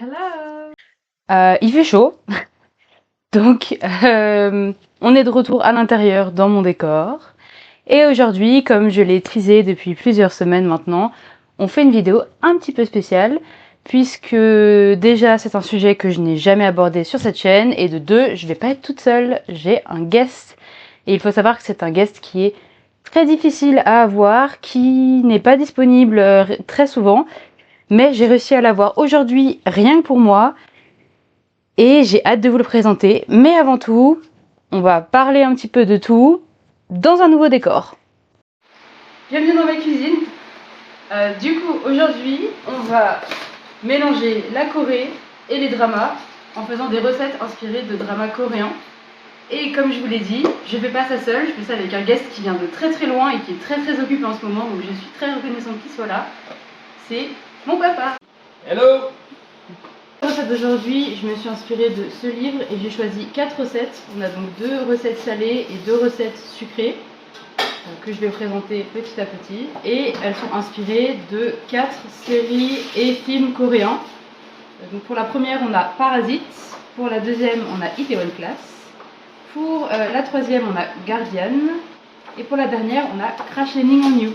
Hello. Il fait chaud, donc on est de retour à l'intérieur dans mon décor. Et aujourd'hui, comme je l'ai teasé depuis plusieurs semaines maintenant, on fait une vidéo un petit peu spéciale, puisque déjà c'est un sujet que je n'ai jamais abordé sur cette chaîne, et de deux, je vais pas être toute seule, j'ai un guest. Et il faut savoir que c'est un guest qui est très difficile à avoir, qui n'est pas disponible très souvent, mais j'ai réussi à l'avoir aujourd'hui rien que pour moi. Et j'ai hâte de vous le présenter. Mais avant tout, on va parler un petit peu de tout dans un nouveau décor. Bienvenue dans ma cuisine. Du coup, aujourd'hui, on va mélanger la Corée et les dramas en faisant des recettes inspirées de dramas coréens. Et comme je vous l'ai dit, je ne fais pas ça seule, je fais ça avec un guest qui vient de très très loin et qui est très très occupé en ce moment, donc je suis très reconnaissante qu'il soit là. C'est mon papa. Hello. Pour la recette d'aujourd'hui, je me suis inspirée de ce livre et j'ai choisi 4 recettes. On a donc 2 recettes salées et 2 recettes sucrées que je vais présenter petit à petit. Et elles sont inspirées de 4 séries et films coréens. Donc pour la première, on a Parasite. Pour la deuxième, on a Itaewon Class. Pour la troisième, on a Guardian. Et pour la dernière, on a Crash Landing on You.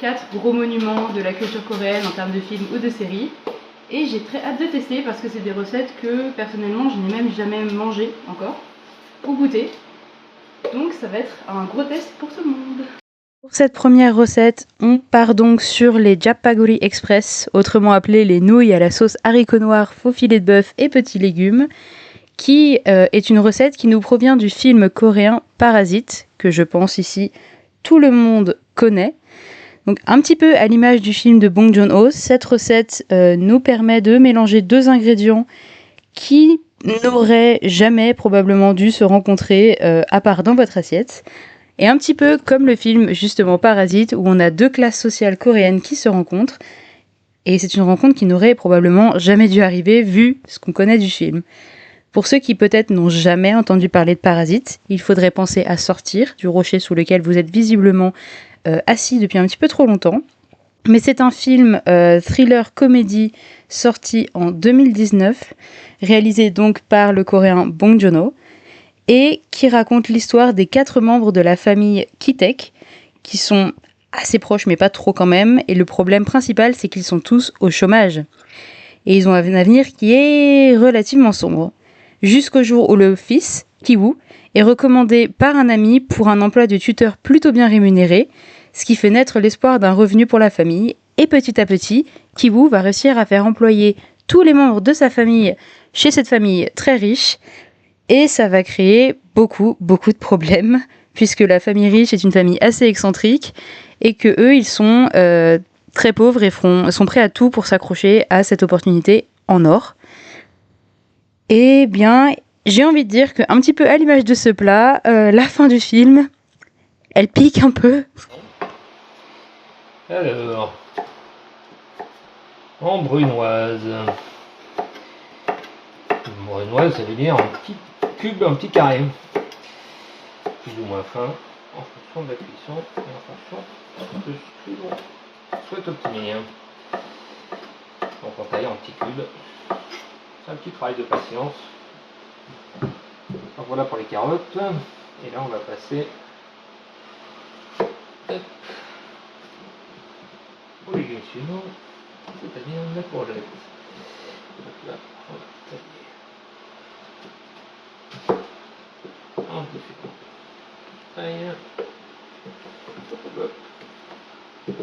4 gros monuments de la culture coréenne en termes de films ou de séries. Et j'ai très hâte de tester parce que c'est des recettes que personnellement je n'ai même jamais mangé encore ou goûté. Donc ça va être un gros test pour tout le monde. Pour cette première recette, on part donc sur les Japaguri Express, autrement appelés les nouilles à la sauce haricots noirs, faux filet de bœuf et petits légumes, qui est une recette qui nous provient du film coréen Parasite, que je pense ici tout le monde connaît. Donc un petit peu à l'image du film de Bong Joon-ho, cette recette nous permet de mélanger 2 ingrédients qui n'auraient jamais probablement dû se rencontrer à part dans votre assiette. Et un petit peu comme le film justement Parasite, où on a 2 classes sociales coréennes qui se rencontrent, et c'est une rencontre qui n'aurait probablement jamais dû arriver vu ce qu'on connaît du film. Pour ceux qui peut-être n'ont jamais entendu parler de Parasite, il faudrait penser à sortir du rocher sous lequel vous êtes visiblement assis depuis un petit peu trop longtemps. Mais c'est un film thriller comédie sorti en 2019, réalisé donc par le coréen Bong Joon-ho, et qui raconte l'histoire des 4 membres de la famille Ki-taek, qui sont assez proches mais pas trop quand même, et le problème principal c'est qu'ils sont tous au chômage. Et ils ont un avenir qui est relativement sombre. Jusqu'au jour où le fils, Ki-woo, est recommandé par un ami pour un emploi de tuteur plutôt bien rémunéré, ce qui fait naître l'espoir d'un revenu pour la famille. Et petit à petit, Ki-woo va réussir à faire employer tous les membres de sa famille chez cette famille très riche. Et ça va créer beaucoup de problèmes, puisque la famille riche est une famille assez excentrique, et que eux, ils sont très pauvres et sont prêts à tout pour s'accrocher à cette opportunité en or. Et bien, j'ai envie de dire qu'un petit peu à l'image de ce plat, la fin du film, elle pique un peu. Alors, en brunoise. Brunoise, ça veut dire un petit cube, un petit carré. Plus ou moins fin, en fonction de la cuisson et en fonction de ce que l'on souhaite obtenir. Donc on taille en petits cubes. C'est un petit travail de patience. Donc voilà pour les carottes. Et là on va passer aux légumes suivants, c'est-à-dire la courgette. Donc là, on va tailler en différents tailles. Hop.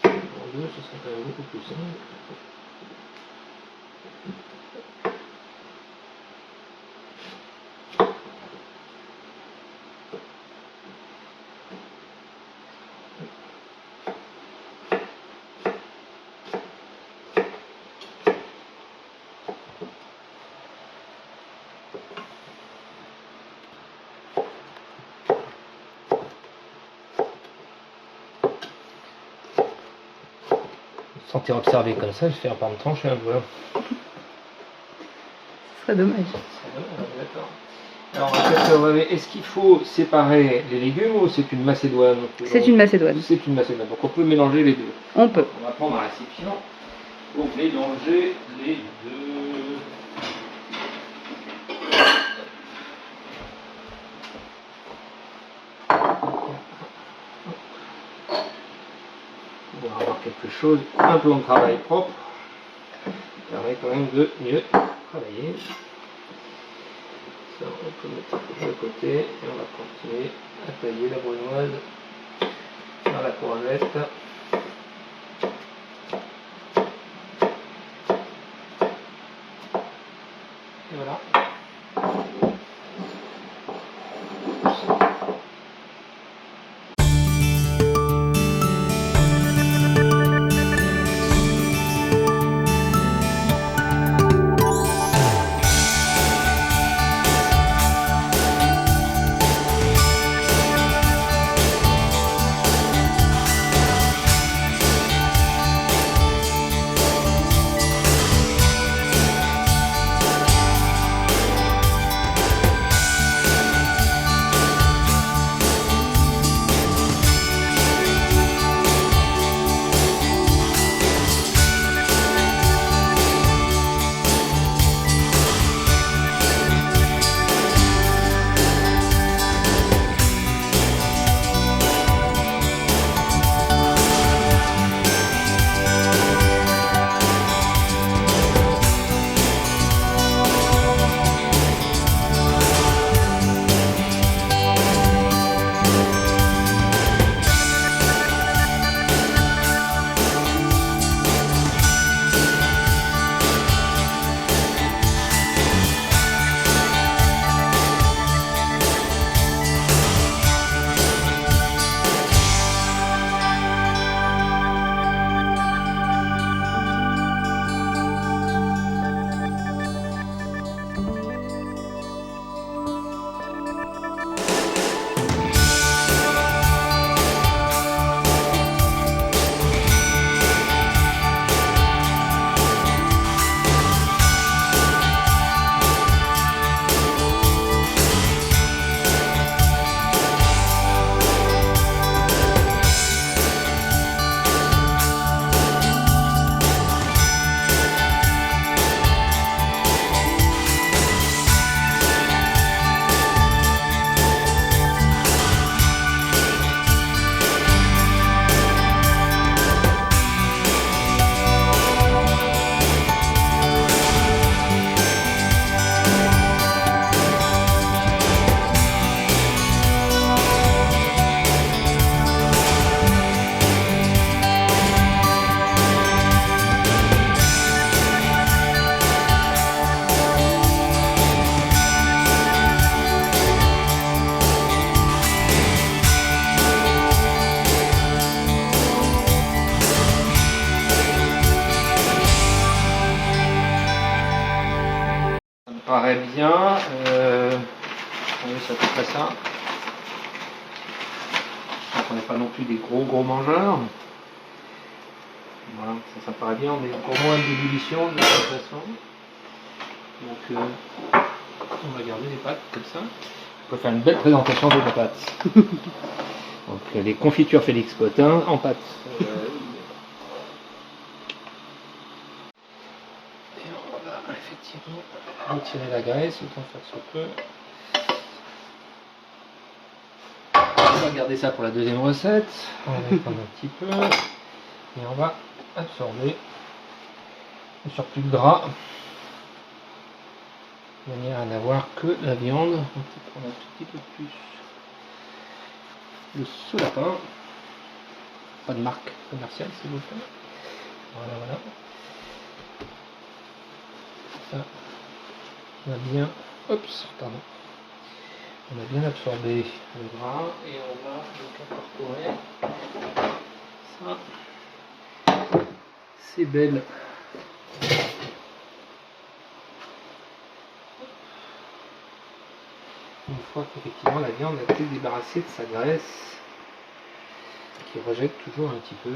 En deux, ce sera quand même beaucoup plus simple. sentir observé comme ça, je vais faire par me trancher un peu. Ce serait dommage. D'accord. Alors, est-ce qu'il faut séparer les légumes ou c'est une macédoine? C'est une macédoine. C'est une macédoine, donc on peut mélanger les deux. On peut. On va prendre un récipient pour mélanger les deux. On va avoir quelque chose, un plan de travail propre, qui permet quand même de mieux travailler. Ça, on peut mettre de côté et on va continuer à tailler la brunoise dans la courgette. Et voilà. Paraît bien. Oui, c'est à peu près ça. Donc on n'est pas non plus des gros mangeurs. Voilà, ça paraît bien. On est encore moins d'ébullition de toute façon. Donc on va garder les pâtes comme ça. On peut faire une belle présentation des pâtes. Donc les confitures Félix Potin en pâtes. Effectivement, retirer la graisse autant faire se peut. On va garder ça pour la deuxième recette. On va prendre un petit peu et on va absorber le surplus de gras de manière à n'avoir que la viande. On va prendre un tout petit peu plus le sous-lapin. Pas de marque commerciale s'il vous plaît. Voilà. Ça, on a bien, on a bien absorbé le gras et on va donc incorporer ça, ces belles une fois qu'effectivement la viande a été débarrassée de sa graisse qui rejette toujours un petit peu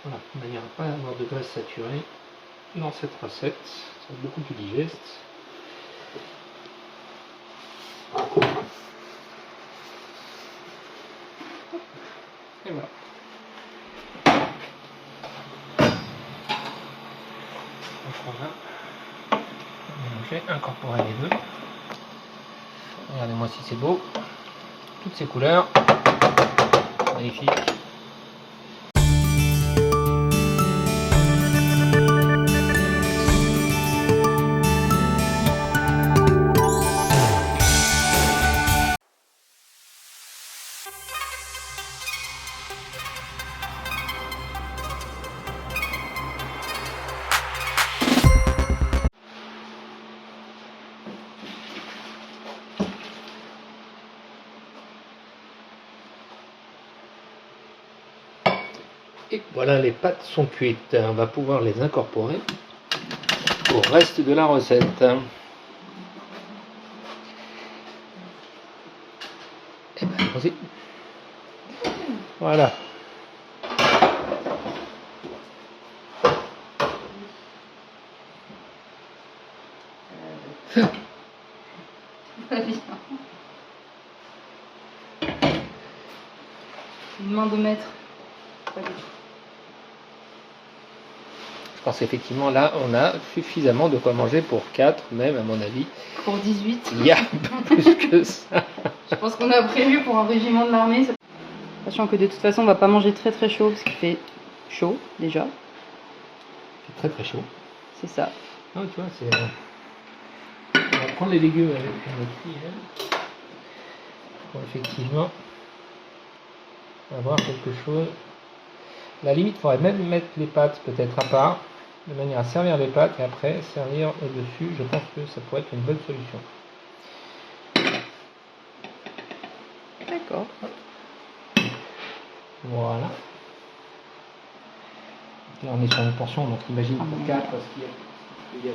Voilà, de manière à ne pas avoir de graisse saturée dans cette recette, ça va être beaucoup plus digeste. Et voilà. Donc j'ai incorporé les deux. Regardez-moi si c'est beau. Toutes ces couleurs. Magnifique. Et voilà, les pâtes sont cuites. On va pouvoir les incorporer au reste de la recette. Et bien, allons-y. Voilà. Très bien. Une main de maître. Pas du tout. Je pense effectivement là on a suffisamment de quoi manger pour 4, même à mon avis. Pour 18. Il y a plus que ça. Je pense qu'on a prévu pour un régiment de l'armée. Sachant que de toute façon on va pas manger très très chaud parce qu'il fait chaud déjà. C'est très très chaud. C'est ça. Non, tu vois, c'est. On va prendre les légumes avec notre cuillère pour effectivement avoir quelque chose. La limite, il faudrait même mettre les pâtes peut-être à part, de manière à servir les pâtes et après servir au-dessus. Je pense que ça pourrait être une bonne solution. D'accord. Voilà. Là, on est sur une portion, donc imagine pour 4 parce qu'il y a.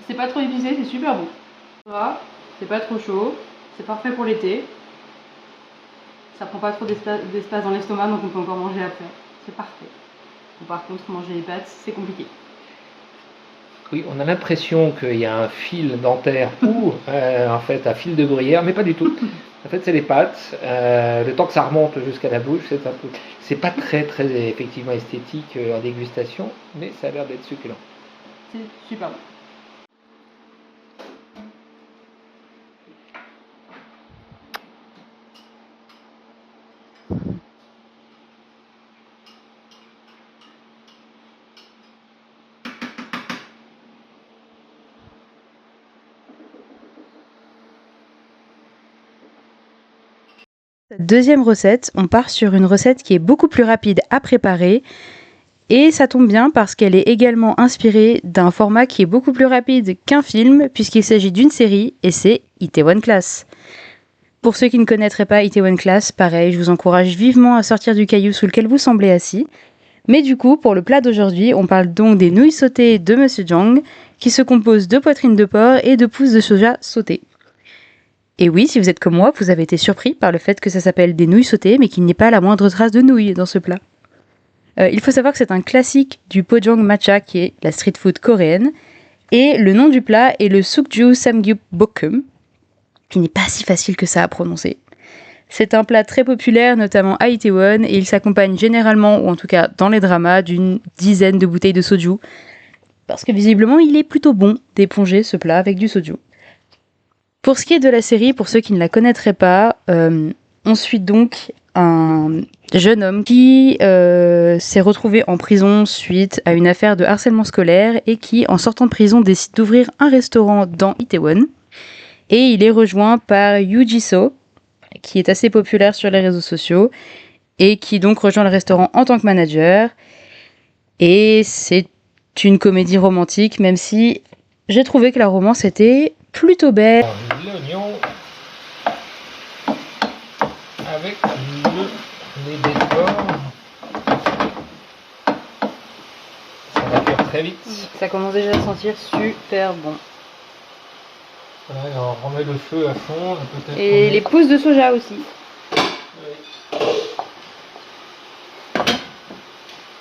C'est pas trop épicé, c'est super bon. C'est pas trop chaud, c'est parfait pour l'été. Ça prend pas trop d'espace dans l'estomac, donc on peut encore manger après. C'est parfait. Bon, par contre, manger les pâtes, c'est compliqué. Oui, on a l'impression qu'il y a un fil dentaire ou en fait un fil de gruyère, mais pas du tout. En fait, c'est les pâtes. Le temps que ça remonte jusqu'à la bouche, c'est un peu. C'est pas très effectivement esthétique en dégustation, mais ça a l'air d'être succulent. C'est super bon. Deuxième recette, on part sur une recette qui est beaucoup plus rapide à préparer et ça tombe bien parce qu'elle est également inspirée d'un format qui est beaucoup plus rapide qu'un film puisqu'il s'agit d'une série et c'est Itaewon Class. Pour ceux qui ne connaîtraient pas Itaewon Class, pareil, je vous encourage vivement à sortir du caillou sous lequel vous semblez assis. Mais du coup, pour le plat d'aujourd'hui, on parle donc des nouilles sautées de Monsieur Jang qui se composent de poitrine de porc et de pousses de soja sautées. Et oui, si vous êtes comme moi, vous avez été surpris par le fait que ça s'appelle des nouilles sautées, mais qu'il n'y ait pas la moindre trace de nouilles dans ce plat. Il faut savoir que c'est un classique du Pojang Matcha, qui est la street food coréenne, et le nom du plat est le Sukju Samgyeopbokkeum, qui n'est pas si facile que ça à prononcer. C'est un plat très populaire, notamment à Itaewon, et il s'accompagne généralement, ou en tout cas dans les dramas, d'une dizaine de bouteilles de soju, parce que visiblement il est plutôt bon d'éponger ce plat avec du soju. Pour ce qui est de la série, pour ceux qui ne la connaîtraient pas, on suit donc un jeune homme qui s'est retrouvé en prison suite à une affaire de harcèlement scolaire et qui, en sortant de prison, décide d'ouvrir un restaurant dans Itaewon. Et il est rejoint par Yoo Ji-soo, qui est assez populaire sur les réseaux sociaux et qui donc rejoint le restaurant en tant que manager. Et c'est une comédie romantique, même si j'ai trouvé que la romance était plutôt belle. L'oignon. avec les décors. Ça va cuire très vite. Ça commence déjà à sentir super bon. Voilà, et on remet le feu à fond. Et les pousses de soja aussi. Oui.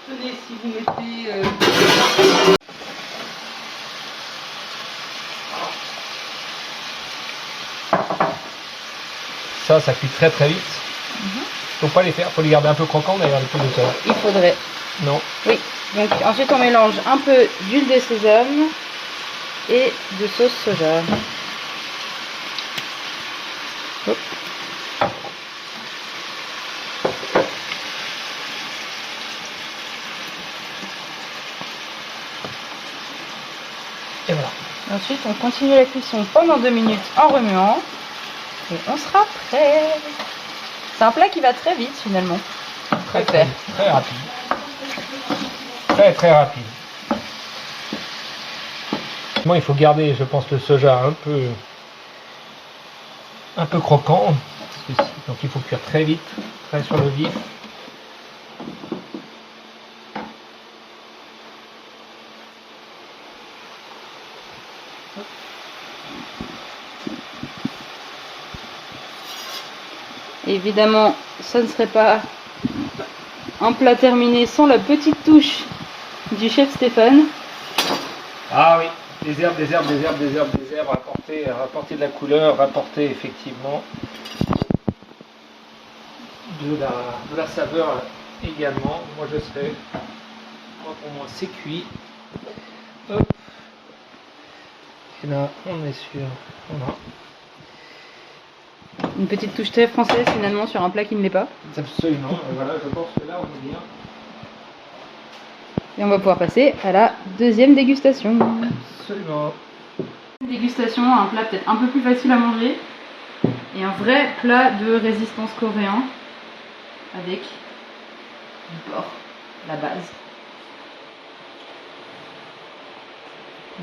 Tenez, si vous mettez... Ça cuit très très vite. Faut pas les faire, faut les garder un peu croquants d'ailleurs les pousses de soja. Il faudrait. Non. Oui. Donc ensuite on mélange un peu d'huile de sésame et de sauce soja. Hop. Et voilà. Ensuite on continue la cuisson pendant 2 minutes en remuant. Et on sera prêt. C'est un plat qui va très vite finalement. Très rapide. Très rapide. Il faut garder, je pense, le soja un peu croquant. Donc il faut cuire très vite, très sur le vif. Évidemment, ça ne serait pas un plat terminé sans la petite touche du chef Stéphane. Ah oui, des herbes, rapporter de la couleur, rapporter effectivement de la saveur également. Moi je serai, pour moi c'est cuit. Hop. Et là on est sur, voilà. Une petite touche très française finalement sur un plat qui ne l'est pas. Absolument, et voilà, je pense que là on est bien. Et on va pouvoir passer à la deuxième dégustation. Absolument. Dégustation, un plat peut-être un peu plus facile à manger et un vrai plat de résistance coréen avec du porc, la base.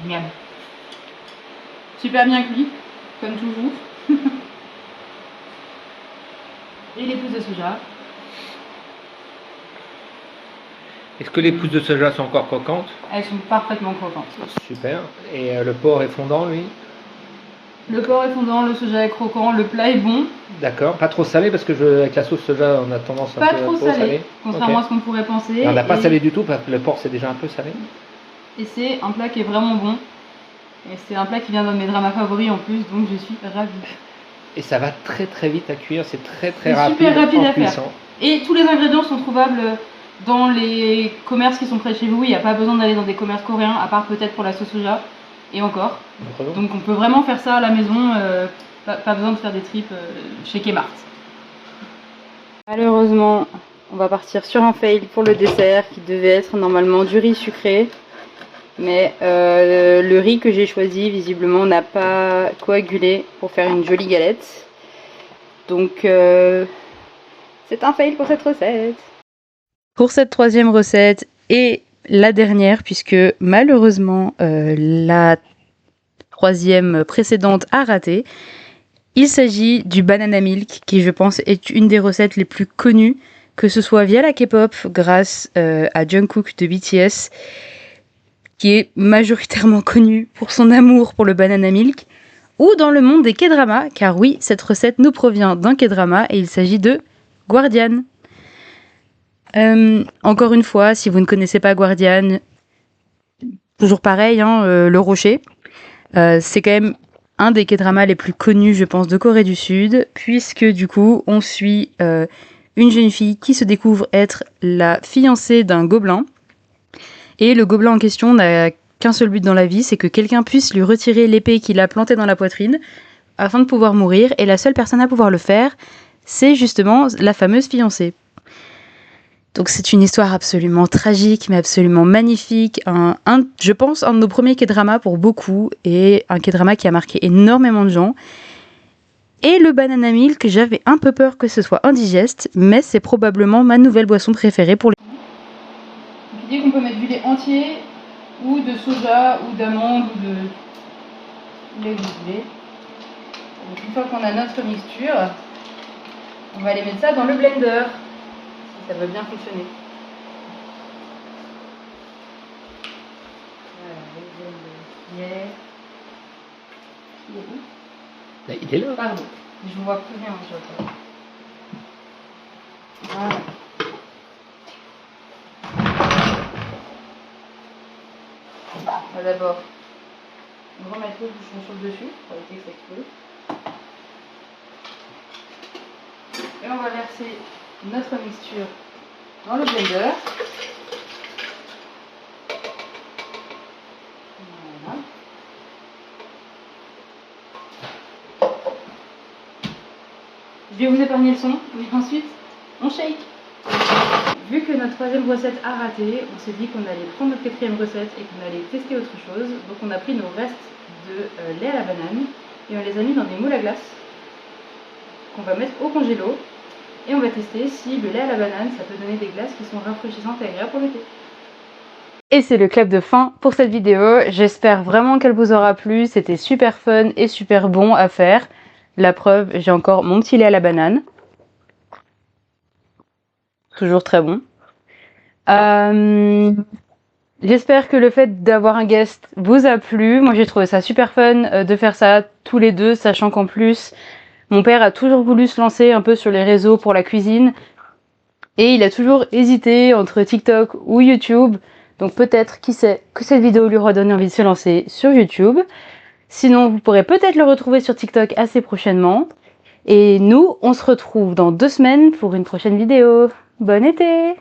Miam. Super bien cuit, comme toujours. Et les pousses de soja. Est-ce que les pousses de soja sont encore croquantes? Elles sont parfaitement croquantes. Super. Et le porc est fondant, lui? Le porc est fondant, le soja est croquant, le plat est bon. D'accord. Pas trop salé parce que avec la sauce soja, on a tendance pas un peu trop trop salé, contrairement à ce qu'on pourrait penser. Et on n'a pas salé du tout parce que le porc c'est déjà un peu salé. Et c'est un plat qui est vraiment bon. Et c'est un plat qui vient d'un de mes dramas favoris en plus, donc je suis ravie. Et ça va très très vite à cuire, c'est très rapide, super rapide à faire. Et tous les ingrédients sont trouvables dans les commerces qui sont près de chez vous. Il n'y a pas besoin d'aller dans des commerces coréens, à part peut-être pour la sauce soja. Et encore. Donc on peut vraiment faire ça à la maison, pas besoin de faire des tripes chez Kmart. Malheureusement, on va partir sur un fail pour le dessert qui devait être normalement du riz sucré. Mais le riz que j'ai choisi visiblement n'a pas coagulé pour faire une jolie galette. Donc c'est un fail pour cette recette. Pour cette troisième recette et la dernière, puisque malheureusement la troisième précédente a raté, il s'agit du banana milk qui je pense est une des recettes les plus connues, que ce soit via la K-pop grâce à Jungkook de BTS, qui est majoritairement connu pour son amour pour le banana milk, ou dans le monde des K-dramas, car oui, cette recette nous provient d'un K-drama et il s'agit de Guardian. Encore une fois, si vous ne connaissez pas Guardian, toujours pareil, le rocher, c'est quand même un des K-dramas les plus connus, je pense, de Corée du Sud, puisque du coup, on suit une jeune fille qui se découvre être la fiancée d'un gobelin. Et le gobelin en question n'a qu'un seul but dans la vie, c'est que quelqu'un puisse lui retirer l'épée qu'il a plantée dans la poitrine afin de pouvoir mourir. Et la seule personne à pouvoir le faire, c'est justement la fameuse fiancée. Donc c'est une histoire absolument tragique, mais absolument magnifique. Je pense un de nos premiers K-dramas pour beaucoup, et un K-drama qui a marqué énormément de gens. Et le banana milk, j'avais un peu peur que ce soit indigeste, mais c'est probablement ma nouvelle boisson préférée pour les... L'idée qu'on peut mettre du lait entier, ou de soja, ou d'amande, ou de lait que vous voulez. Donc une fois qu'on a notre mixture, On va aller mettre ça dans le blender, si ça veut bien fonctionner. Voilà, le blender qui est... Il est où? Là, il est là. Pardon, je ne vois plus rien sur le toit. Voilà. On va d'abord remettre le bouchon sur le dessus pour éviter que ça explose. Et on va verser notre mixture dans le blender. Voilà. Je vais vous épargner le son, mais ensuite on shake. Vu que notre troisième recette a raté, on s'est dit qu'on allait prendre notre quatrième recette et qu'on allait tester autre chose. Donc on a pris nos restes de lait à la banane et on les a mis dans des moules à glace qu'on va mettre au congélo. Et on va tester si le lait à la banane, ça peut donner des glaces qui sont rafraîchissantes et agréables pour l'été. Et c'est le clap de fin pour cette vidéo. J'espère vraiment qu'elle vous aura plu. C'était super fun et super bon à faire. La preuve, j'ai encore mon petit lait à la banane. Toujours très bon. J'espère que le fait d'avoir un guest vous a plu. Moi, j'ai trouvé ça super fun de faire ça tous les deux, sachant qu'en plus, mon père a toujours voulu se lancer un peu sur les réseaux pour la cuisine. Et il a toujours hésité entre TikTok ou YouTube. Donc peut-être, qui sait, que cette vidéo lui aura donné envie de se lancer sur YouTube. Sinon, vous pourrez peut-être le retrouver sur TikTok assez prochainement. Et nous, on se retrouve dans 2 semaines pour une prochaine vidéo. Bon été!